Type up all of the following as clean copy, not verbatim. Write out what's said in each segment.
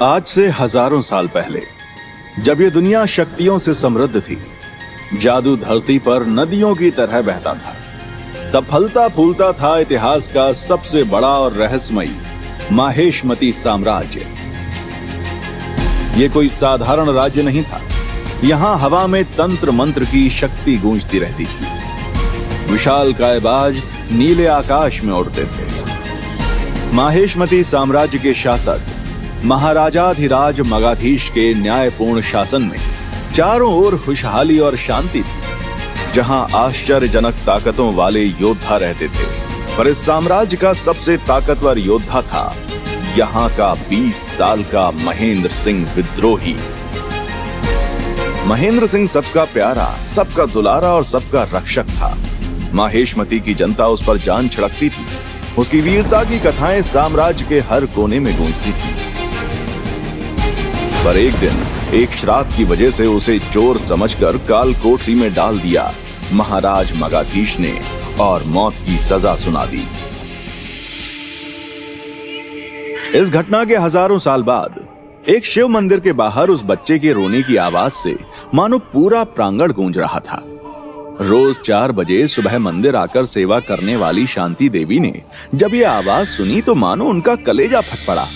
आज से हजारों साल पहले जब ये दुनिया शक्तियों से समृद्ध थी, जादू धरती पर नदियों की तरह बहता था, तब फलता फूलता था इतिहास का सबसे बड़ा और रहस्यमयी माहेशमती साम्राज्य। ये कोई साधारण राज्य नहीं था। यहां हवा में तंत्र मंत्र की शक्ति गूंजती रहती थी। विशाल कायबाज नीले आकाश में उड़ते थे। माहेशमती साम्राज्य के शासक महाराजाधिराज मगाधीश के न्यायपूर्ण शासन में चारों ओर खुशहाली और शांति थी, जहां आश्चर्यजनक ताकतों वाले योद्धा रहते थे। पर इस साम्राज्य का सबसे ताकतवर योद्धा था यहां का 20 साल का महेंद्र सिंह विद्रोही। महेंद्र सिंह सबका प्यारा, सबका दुलारा और सबका रक्षक था। माहेशमती की जनता उस पर जान छिड़कती थी। उसकी वीरता की कथाएं साम्राज्य के हर कोने में गूंजती थी। पर एक दिन एक श्राप की वजह से उसे चोर समझकर काल कोठरी में डाल दिया महाराज मगाधीश ने और मौत की सजा सुना दी। इस घटना के हजारों साल बाद एक शिव मंदिर के बाहर उस बच्चे के रोने की आवाज से मानो पूरा प्रांगण गूंज रहा था। रोज 4 बजे सुबह मंदिर आकर सेवा करने वाली शांति देवी ने जब ये आवाज सुनी तो मानो उनका कलेजा फट पड़ा।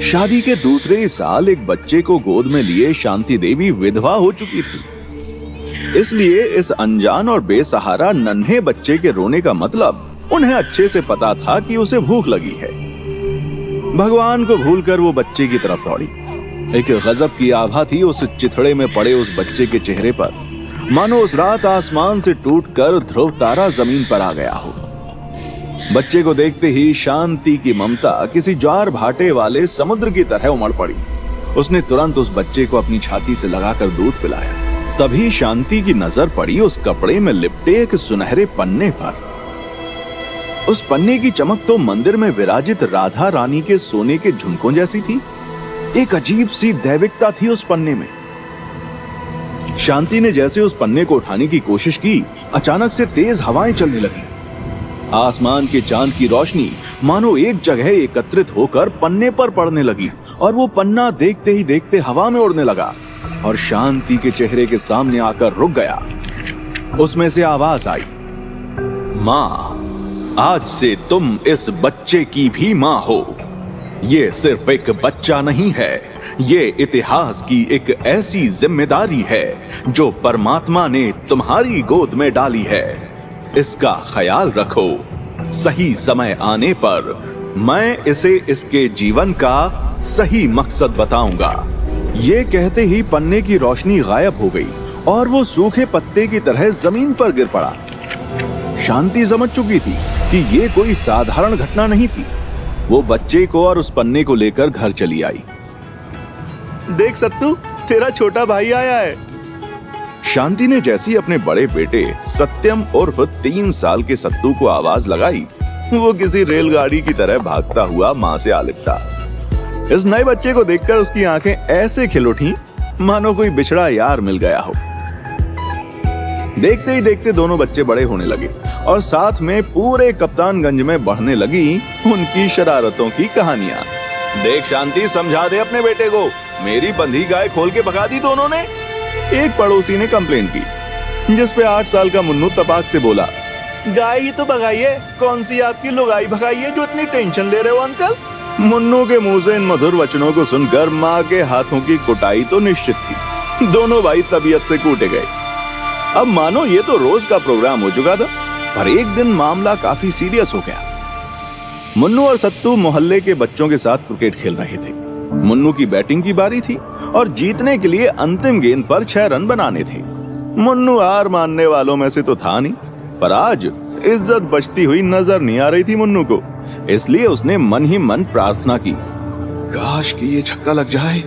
शादी के दूसरे ही साल एक बच्चे को गोद में लिए शांति देवी विधवा हो चुकी थी। इसलिए इस अनजान और बेसहारा नन्हे बच्चे के रोने का मतलब उन्हें अच्छे से पता था कि उसे भूख लगी है। भगवान को भूलकर वो बच्चे की तरफ दौड़ी। एक गजब की आभा थी उस चिथड़े में पड़े उस बच्चे के चेहरे पर, मानो उस रात आसमान से टूटकर ध्रुव तारा जमीन पर आ गया हो। बच्चे को देखते ही शांति की ममता किसी ज्वार भाटे वाले समुद्र की तरह उमड़ पड़ी। उसने तुरंत उस बच्चे को अपनी छाती से लगाकर दूध पिलाया। तभी शांति की नजर पड़ी उस कपड़े में लिपटे एक सुनहरे पन्ने पर। उस पन्ने की चमक तो मंदिर में विराजित राधा रानी के सोने के झुमकों जैसी थी। एक अजीब सी दैविकता थी उस पन्ने में। शांति ने जैसे उस पन्ने को उठाने की कोशिश की, अचानक से तेज हवाएं चलने लगी। आसमान के चांद की रोशनी मानो एक जगह एकत्रित होकर पन्ने पर पड़ने लगी और वो पन्ना देखते ही देखते हवा में उड़ने लगा और शांति के चेहरे के सामने आकर रुक गया। उसमें से आवाज आई, माँ, आज से तुम इस बच्चे की भी माँ हो। ये सिर्फ एक बच्चा नहीं है, ये इतिहास की एक ऐसी जिम्मेदारी है जो परमात्मा ने तुम्हारी गोद में डाली है। इसका ख्याल रखो। सही समय आने पर मैं इसे इसके जीवन का सही मकसद बताऊंगा। ये कहते ही पन्ने की रोशनी गायब हो गई और वो सूखे पत्ते की तरह जमीन पर गिर पड़ा। शांति समझ चुकी थी कि ये कोई साधारण घटना नहीं थी। वो बच्चे को और उस पन्ने को लेकर घर चली आई। देख सत्तू, तेरा छोटा भाई आया है। शांति ने जैसी अपने बड़े बेटे सत्यम उर्फ 3 साल के सत्तू को आवाज लगाई, वो किसी रेलगाड़ी की तरह भागता हुआ मां से आ लिपटा। इस नए बच्चे को देखकर उसकी आंखें ऐसे खिल उठी मानो कोई बिछड़ा यार मिल गया हो। देखते ही देखते दोनों बच्चे बड़े होने लगे और साथ में पूरे कप्तानगंज में बढ़ने लगी उनकी शरारतों की कहानियां। देख शांति, समझा दे अपने बेटे को, मेरी बंधी गाय खोल के भगा दी दोनों ने। एक पड़ोसी ने कंप्लेन की, जिस पे 8 साल का मुन्नू तपाक से बोला, गाय ही तो भगाइए, कौन सी आपकी लुगाई भगाई है जो इतनी टेंशन ले रहे हो अंकल। मुन्नू के मुंह से इन मधुर वचनों को सुनकर माँ के हाथों की कुटाई तो निश्चित थी। दोनों भाई तबीयत से कूटे गए। अब मानो ये तो रोज का प्रोग्राम हो चुका था, पर एक दिन मामला काफी सीरियस हो गया। मुन्नू और सत्तू मोहल्ले के बच्चों के साथ क्रिकेट खेल रहे थे। मुन्नू की बैटिंग की बारी थी और जीतने के लिए अंतिम गेंद पर 6 रन बनाने थे। मुन्नू हार मानने वालों में से तो था नहीं, पर आज इज्जत बचती हुई नजर नहीं आ रही थी मुन्नू को। इसलिए उसने मन ही मन प्रार्थना की, काश कि ये छक्का लग जाए।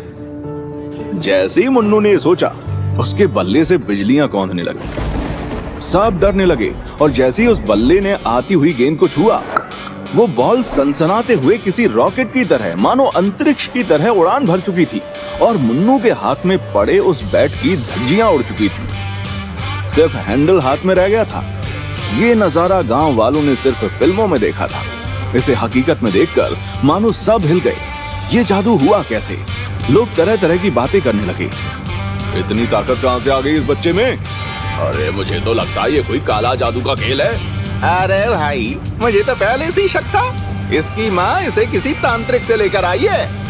जैसे ही मुन्नू ने सोचा, उसके बल्ले से बिजलियां कौंधने लगी। सब डरने लगे और जैसे ही उस बल्ले ने आती हुई गेंद को छुआ, वो बॉल सनसनाते हुए किसी रॉकेट की तरह मानो अंतरिक्ष की तरह उड़ान भर चुकी थी और मुन्नू के हाथ में पड़े उस बैट की धज्जियां उड़ चुकी थी। सिर्फ हैंडल हाथ में रह गया था। ये नजारा गांव वालों ने सिर्फ फिल्मों में देखा था। इसे हकीकत में देखकर मानो सब हिल गए। ये जादू हुआ कैसे? लोग तरह तरह की बातें करने लगे। इतनी ताकत कहां से आ गई इस बच्चे में? अरे मुझे तो लगता है ये कोई काला जादू का खेल है। अरे भाई, मुझे तो पहले से ही शक था। इसकी माँ इसे किसी तांत्रिक से लेकर आई है।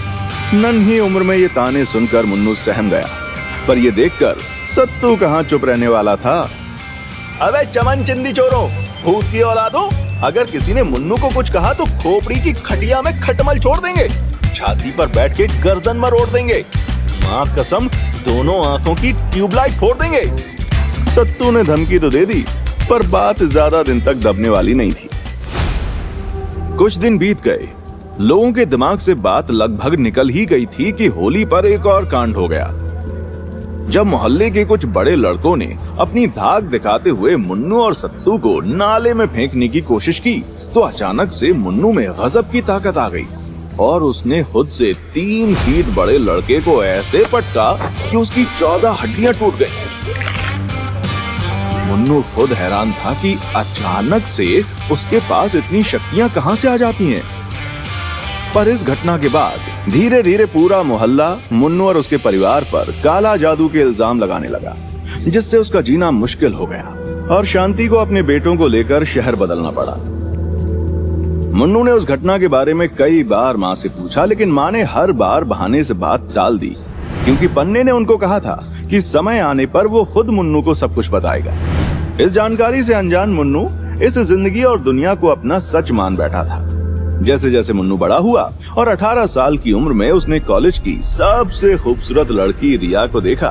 नन्ही उम्र में ये ताने सुनकर मुन्नू सहम गया, पर ये देखकर सत्तू कहाँ चुप रहने वाला था। अबे चमन चिंदी चोरों, भूत की औलादों, अगर किसी ने मुन्नू को कुछ कहा तो खोपड़ी की खटिया में खटमल छोड़ देंगे, छाती पर बैठ के गर्दन मरोड़ देंगे, मां कसम दोनों आंखों की ट्यूबलाइट फोड़ देंगे। सत्तू ने धमकी तो दे दी, पर बात ज्यादा दिन तक दबने वाली नहीं थी। कुछ दिन बीत गए। लोगों के दिमाग से बात लगभग निकल ही गई थी कि होली पर एक और कांड हो गया। जब मोहल्ले के कुछ बड़े लड़कों ने अपनी धाक दिखाते हुए मुन्नू और सत्तू को नाले में फेंकने की कोशिश की, तो अचानक से मुन्नू में गजब की ताकत आ गई और उसने खुद से 3 फीट बड़े लड़के को ऐसे पटका कि उसकी 14 हड्डियां टूट गई। मुन्नू खुद हैरान था कि अचानक से उसके पास इतनी शक्तियां कहां से आ जाती हैं। पर इस घटना के बाद धीरे धीरे पूरा मोहल्ला मुन्नू और उसके परिवार पर काला जादू के इल्जाम लगाने लगा, जिससे उसका जीना मुश्किल हो गया और शांति को अपने बेटों को लेकर शहर बदलना पड़ा। मुन्नू ने उस घटना के बारे में कई बार मां से पूछा, लेकिन मां ने हर बार बहाने से बात टाल दी, क्योंकि पन्ने ने उनको कहा था कि समय आने पर वो खुद मुन्नू को सब कुछ बताएगा। इस जानकारी से अनजान मुन्नू इस जिंदगी और दुनिया को अपना सच मान बैठा था। जैसे जैसे मुन्नू बड़ा हुआ और 18 साल की उम्र में उसने कॉलेज की सबसे खूबसूरत लड़की रिया को देखा,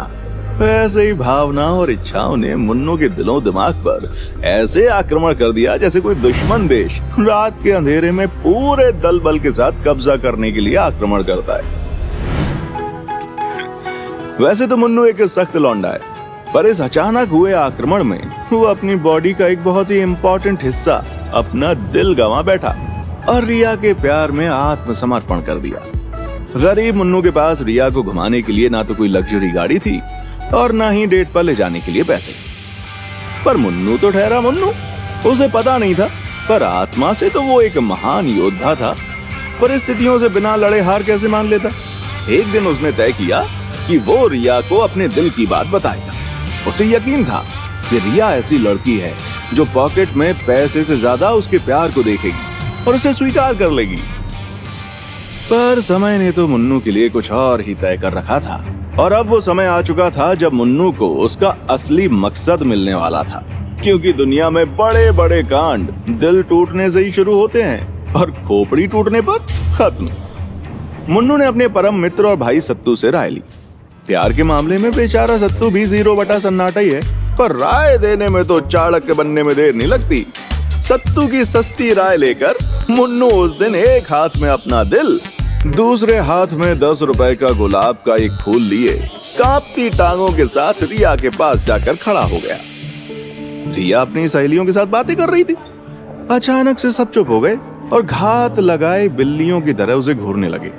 वैसे ही भावना और इच्छाओं ने मुन्नू के दिलों दिमाग पर ऐसे आक्रमण कर दिया जैसे कोई दुश्मन देश रात के अंधेरे में पूरे दल बल के साथ कब्जा करने के लिए आक्रमण करता है। वैसे तो मुन्नू एक सख्त लौंडा है, पर इस अचानक हुए आक्रमण में वो अपनी बॉडी का एक बहुत ही इम्पोर्टेंट हिस्सा, अपना दिल गंवा बैठा और रिया के प्यार में आत्मसमर्पण कर दिया। गरीब मुन्नू के पास रिया को घुमाने के लिए ना तो कोई लग्जरी गाड़ी थी और ना ही डेट पर ले जाने के लिए पैसे। पर मुन्नू तो ठहरा मुन्नू, उसे पता नहीं था, पर आत्मा से तो वो एक महान योद्धा था। परिस्थितियों से बिना लड़े हार कैसे मान लेता। एक दिन उसने तय किया कि वो रिया को अपने दिल की बात बताएगा। उसे यकीन था कि रिया ऐसी लड़की है जो पॉकेट में पैसे से ज्यादा उसके प्यार को देखेगी और उसे स्वीकार कर लेगी। पर समय ने तो मुन्नू के लिए कुछ और ही तय कर रखा था और अब वो समय आ चुका था जब मुन्नू को उसका असली मकसद मिलने वाला था, क्योंकि दुनिया में बड़े बड़े कांड दिल टूटने से ही शुरू होते हैं और खोपड़ी टूटने पर खत्म। मुन्नू ने अपने परम मित्र और भाई सत्तू से राय ली। प्यार के मामले में बेचारा सत्तू भी 0 बटा सन्नाटा ही है, पर राय देने में तो चाणक्य बनने में देर नहीं लगती। सत्तू की सस्ती राय लेकर मुन्नू उस दिन एक हाथ में अपना दिल, दूसरे हाथ में 10 रुपए का गुलाब का एक फूल लिए कांपती टांगों के साथ रिया के पास जाकर खड़ा हो गया। रिया अपनी सहेलियों के साथ बातें कर रही थी। अचानक से सब चुप हो गए और घात लगाए बिल्लियों की तरह उसे घूरने लगे।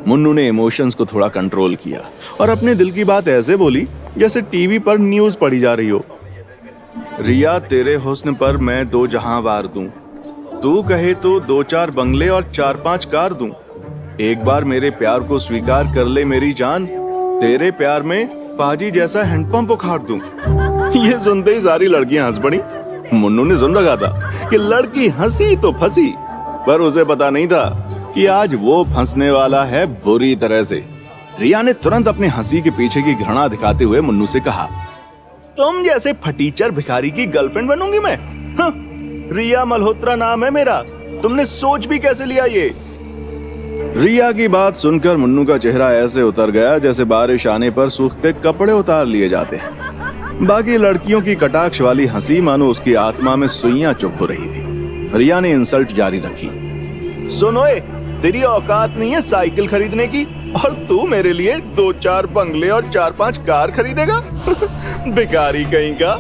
मुन्नू ने इमोशंस को थोड़ा कंट्रोल किया और अपने दिल की बात ऐसे बोली जैसे टीवी पर न्यूज पढ़ी जा रही हो। रिया, तेरे हुस्न पर मैं 2 जहां वार दूं, तू कहे तो 2-4 बंगले और 4-5 कार दूं। एक बार मेरे प्यार को स्वीकार कर ले मेरी जान, तेरे प्यार में पाजी जैसा हैंडपंप उखाड़ दूं। ये सुनते ही सारी लड़कियां हंस पड़ी। मुन्नू ने सुन रखा था कि लड़की हंसी तो फंसी, पर उसे पता नहीं था कि आज वो फंसने वाला है बुरी तरह से। रिया ने तुरंत अपने हंसी के पीछे की घृणा दिखाते हुए मुन्नू से कहा, तुम जैसे फटीचर भिखारी की गर्लफ्रेंड बनूंगी मैं? हाँ, रिया मल्होत्रा नाम है मेरा, तुमने सोच भी कैसे लिया ये? रिया की बात सुनकर मुन्नू का चेहरा ऐसे उतर गया जैसे बारिश आने पर सूखते कपड़े उतार लिए जाते हैं। बाकी लड़कियों की कटाक्ष वाली हंसी मानो उसकी आत्मा में सुइयां चुभ हो रही थी। रिया ने इंसल्ट जारी रखी, सुनो ए, तेरी औकात नहीं है साइकिल खरीदने की और तू मेरे लिए 2-4 बंगले और 4-5 कार खरीदेगा? भिखारी कहीं का।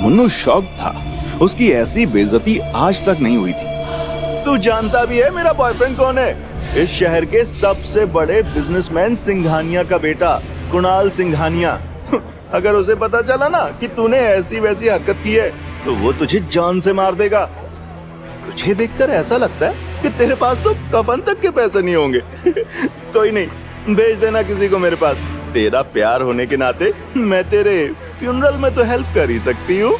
मुन्नू शॉक था, उसकी ऐसी बेइज्जती आज तक नहीं हुई थी। तू जानता भी है मेरा बॉयफ्रेंड कौन है? इस शहर के सबसे बड़े बिजनेसमैन सिंघानिया का बेटा, कुणाल सिंघानिया। अगर उसे पता चला ना कि तूने ऐसी वैसी हरकत की है तो वो तुझे जान से मार देगा। तुझे देखकर ऐसा लगता है कि तेरे पास तो कफन तक के पैसे नहीं होंगे। कोई नहीं, भेज देना किसी को मेरे पास। तेरा प्यार होने के नाते मैं तेरे फ्यूनरल में तो हेल्प कर ही सकती हूँ।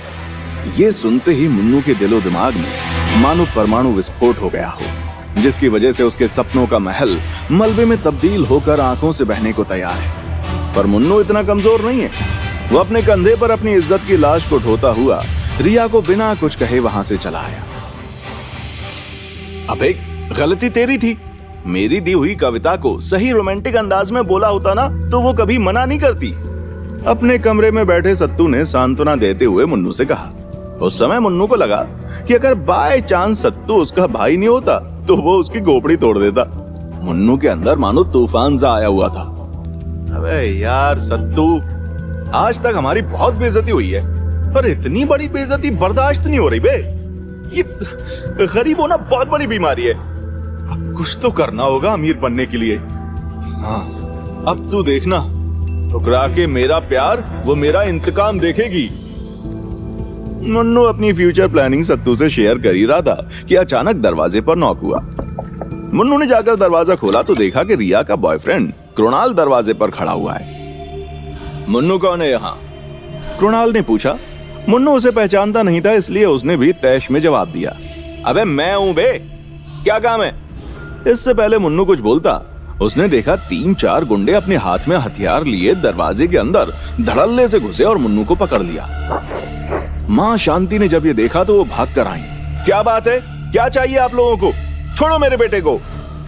ये सुनते ही मुन्नू के दिलो दिमाग में मानो परमाणु विस्फोट हो गया हो, जिसकी वजह से उसके सपनों का महल मलबे में तब्दील होकर आंखों से बहने को तैयार है। पर मुन्नू इतना कमजोर नहीं है। वो अपने कंधे पर अपनी इज्जत की लाश को ढोता हुआ रिया को बिना कुछ कहे वहां से चला आया। अबे, गलती तेरी थी। मेरी दी हुई कविता को सही रोमांटिक अंदाज में बोला होता ना तो वो कभी मना नहीं करती। अपने कमरे में बैठे सत्तू ने सांत्वना देते हुए मुन्नू से कहा। उस समय मुन्नू को लगा कि अगर बाय चांस सत्तू उसका भाई नहीं होता तो वो उसकी खोपड़ी तोड़ देता। मुन्नू के अंदर मानो तूफान सा आया हुआ था। अबे यार सत्तू, आज तक हमारी बहुत बेइज्जती हुई है, पर इतनी बड़ी बेइज्जती बर्दाश्त नहीं हो रही बे। ये गरीब होना बहुत बड़ी बीमारी है। कुछ तो करना होगा अमीर बनने के लिए। हाँ, अब तू देखना, ठुकरा के मेरा प्यार वो मेरा इंतकाम देखेगी। मुन्नू अपनी फ्यूचर प्लानिंग सत्तू से शेयर कर ही रहा था कि अचानक दरवाजे पर नॉक हुआ। मुन्नू ने जाकर दरवाजा खोला तो देखा कि रिया का बॉयफ्रेंड कृणाल दरवाजे पर खड़ा हुआ है। मुन्नू कौन है यहाँ? कृणाल ने पूछा। मुन्नू उसे पहचानता नहीं था, इसलिए उसने भी तैश में जवाब दिया। अबे मैं हूं बे, क्या काम है? इससे पहले मुन्नू कुछ बोलता, उसने देखा 3-4 गुंडे अपने हाथ में हथियार लिए दरवाजे के अंदर धड़ल्ले से घुसे और मुन्नू को पकड़ लिया। माँ शांति ने जब ये देखा तो वो भाग कर आई। क्या बात है, क्या चाहिए आप लोगों को? छोड़ो मेरे बेटे को,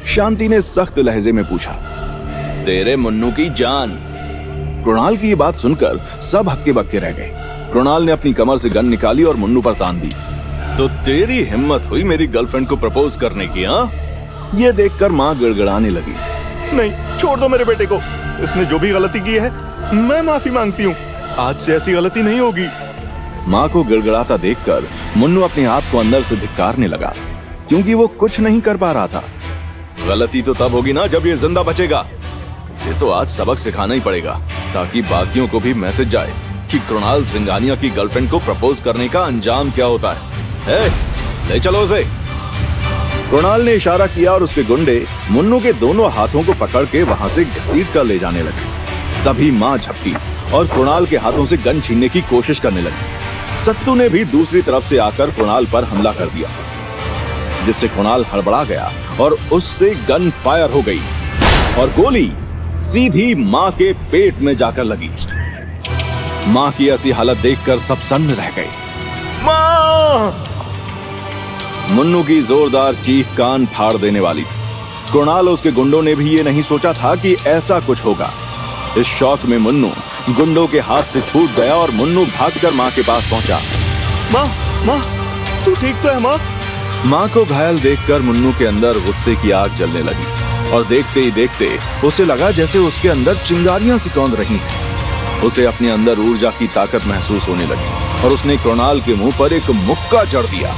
शांति ने सख्त लहजे में पूछा। तेरे मुन्नू की जान। कृणाल की ये बात सुनकर सब हक्के बक्के रह गए। कृणाल ने अपनी कमर से गन निकाली और मुन्नू पर तान दी। तो तेरी हिम्मत हुई मेरी गर्लफ्रेंड को प्रपोज करने की? हाँ, ये देखकर माँ गिड़गिड़ाने लगी। नहीं, छोड़ दो मेरे बेटे को। इसने जो भी गलती की है मैं माफी मांगती हूँ। आज से ऐसी गलती नहीं होगी। माँ को गिड़गिड़ाता देखकर मुन्नू अपने आप को अंदर से धिक्कारने लगा, क्योंकि वो कुछ नहीं कर पा रहा था। गलती तो तब होगी ना जब ये जिंदा बचेगा। इसे तो आज सबक सिखाना ही पड़ेगा, ताकि बाकियों को भी मैसेज जाए कि कृणाल सिंघानिया की गर्लफ्रेंड को प्रपोज करने का अंजाम क्या होता है। ले चलो उसे। कृणाल ने इशारा किया और उसके गुंडे मुन्नू के दोनों हाथों को पकड़ के वहां से घसीट कर ले जाने लगे। तभी माँ झपटी और कृणाल के हाथों से गन छीनने की कोशिश करने लगी। सत्तू ने भी दूसरी तरफ से आकर कृणाल पर हमला कर दिया, जिससे कृणाल हड़बड़ा गया और उससे गन फायर हो गई और गोली सीधी माँ के पेट में जाकर लगी। माँ की ऐसी हालत देखकर सब सन्न रह गए। माँ! मुन्नू की जोरदार चीख कान फाड़ देने वाली थी। कृणाल और उसके गुंडों ने भी ये नहीं सोचा था कि ऐसा कुछ होगा। इस शौक में मुन्नू गुंडों के हाथ से छूट गया और मुन्नू भागकर माँ के पास पहुंचा। माँ, माँ, तू ठीक तो है माँ? माँ को घायल देखकर मुन्नू के अंदर गुस्से की आग जलने लगी और देखते ही देखते उसे लगा जैसे उसके अंदर चिंगारियां सी कौंध रही हैं। उसे अपने अंदर ऊर्जा की ताकत महसूस होने लगी और उसने कृणाल के मुंह पर एक मुक्का जड़ दिया।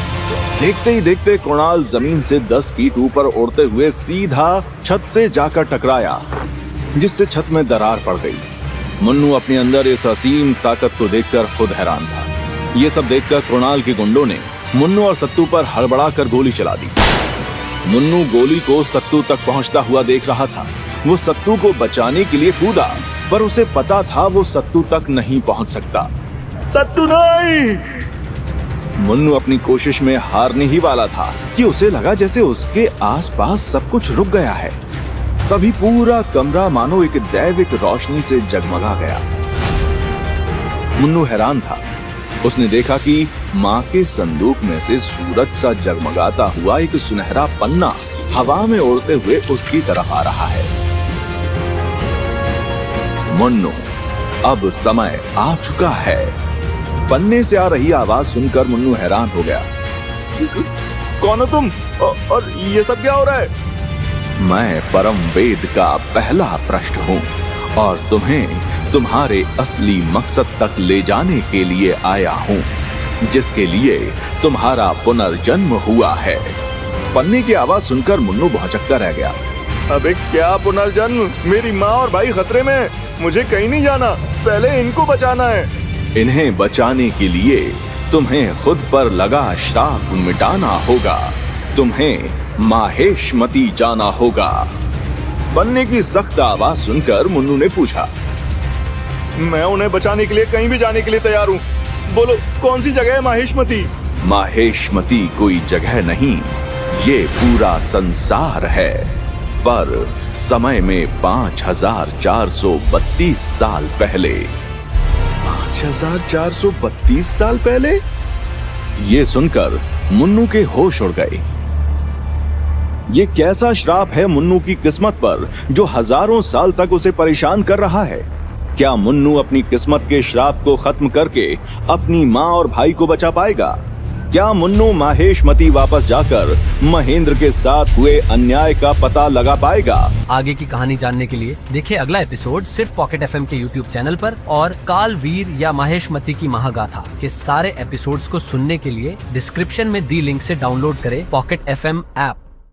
देखते ही देखते कृणाल जमीन से 10 फीट ऊपर उड़ते हुए सीधा छत से जाकर टकराया, जिससे छत में दरार पड़ गई। मुन्नू अपने अंदर इस असीम ताकत को देखकर खुद हैरान था। ये सब देखकर कृणाल के गुंडों ने मुन्नू और सत्तू पर हड़बड़ा कर गोली चला दी। मुन्नू गोली को सत्तू तक पहुंचता हुआ देख रहा था। वो सत्तू को बचाने के लिए कूदा, पर उसे पता था वो सत्तू तक नहीं पहुंच सकता। सत्तू नहीं! मुन्नू अपनी कोशिश में हारने ही वाला था कि उसे लगा जैसे उसके आसपास सब कुछ रुक गया है। तभी पूरा कमरा मानो एक दैविक रोशनी से जगमगा गया। मुन्नू हैरान था। उसने देखा कि माँ के संदूक में से सूरज सा जगमगाता हुआ एक सुनहरा पन्ना हवा में उड़ते हुए उसकी तरफ आ रहा है। मुन्नू, अब समय आ चुका है। पन्ने से आ रही आवाज सुनकर मुन्नू हैरान हो गया। कौन हो तुम और ये सब क्या हो रहा है? मैं परम वेद का पहला पृष्ठ हूँ और तुम्हें तुम्हारे असली मकसद तक ले जाने के लिए आया हूँ, जिसके लिए तुम्हारा पुनर्जन्म हुआ है। पन्ने की आवाज सुनकर मुन्नू भौचक्का रह गया। अबे क्या पुनर्जन्म? मेरी माँ और भाई खतरे में, मुझे कहीं नहीं जाना, पहले इनको बचाना है। इन्हें बचाने के लिए तुम्हें खुद पर लगा श्राप मिटाना होगा। तुम्हें माहेशमती जाना होगा। बनने की सख्त आवाज सुनकर मुन्नू ने पूछा, मैं उन्हें बचाने के लिए कहीं भी जाने के लिए तैयार हूँ। बोलो कौन सी जगह है माहेशमती? माहेशमती कोई जगह नहीं, ये पूरा संसार है। पर समय में 5432 साल पहले। 5432 साल पहले? ये सुनकर मुन्नू के होश उड़ गए। ये कैसा श्राप है मुन्नू की किस्मत पर जो हजारों साल तक उसे परेशान कर रहा है? क्या मुन्नू अपनी किस्मत के श्राप को खत्म करके अपनी माँ और भाई को बचा पाएगा? क्या मुन्नू माहेशमती वापस जाकर महेंद्र के साथ हुए अन्याय का पता लगा पाएगा? आगे की कहानी जानने के लिए देखिए अगला एपिसोड सिर्फ पॉकेट एफएम के यूट्यूब चैनल पर। और कालवीर या माहेशमती की महागाथा के सारे एपिसोड्स को सुनने के लिए डिस्क्रिप्शन में दी लिंक से डाउनलोड करें पॉकेट एफएम ऐप।